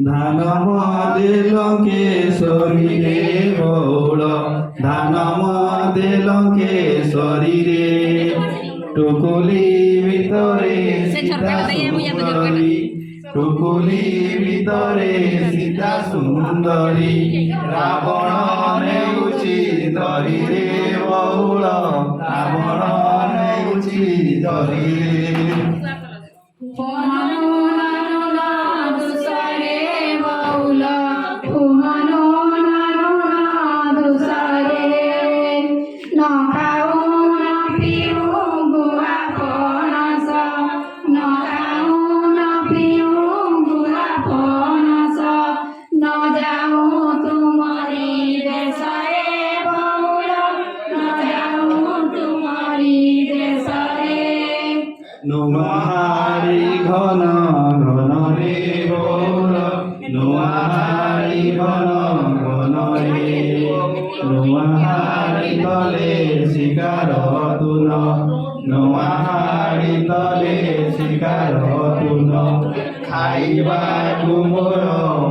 ধান মদে লঙ্কেশ্বরী রে বৌল ধান মদে লঙ্কেশ্বরী রে টুকুলি ভিতরে সীতা সুন্দরী টুকুলি ভিতরে সীতা সুন্দরী রাবণ নেউছি ধরি রে বৌল রাবণ নেউছি ধরি রে নুয়াহারি ঘন ঘন রে বৌল নুয়াহারি ঘন ঘন রে নুয়াহারি তলে শিকার তুন নুয়াহারি তলে শিকার তুন খাইବାକୁ ମୋର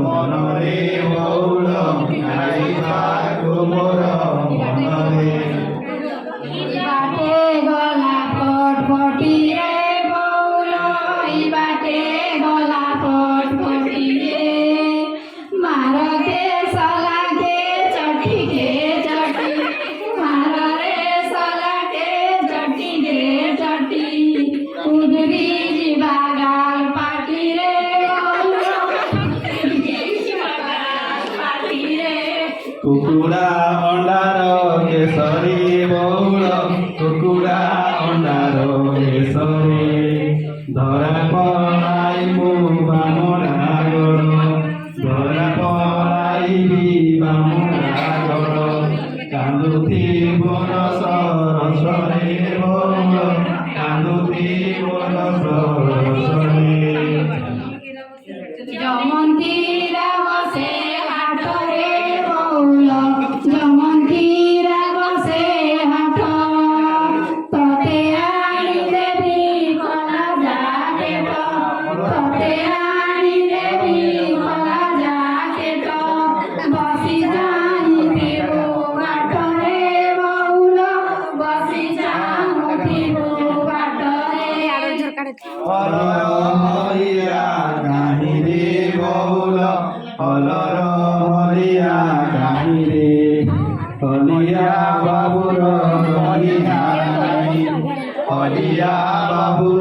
ମନ ରେ ବଉଳ ଖାଇବାକୁ ମୋର ମନ ରେ କୁକୁଡ଼ା ଅଣ୍ଡାର କେଶରୀ ବଉଳ କୁକୁଡ଼ା ଅଣ୍ଡାର କେଶରୀ ଧରା ପରାଇ ମୁଁ ବାମୁଣାଗଡ଼ ଧରା ପରାଇବି ବାମୁଣାଗଡ଼ କାନ୍ଦୁଥିବ ରସରେ ବଉଳ କାନ୍ଦୁଥିବ ରସରେ হরিয়া কাহিরে বৌল হলর হরিয়া কাহিরে হলিয়া বাবুর হরিয়া হলিয়া বাবু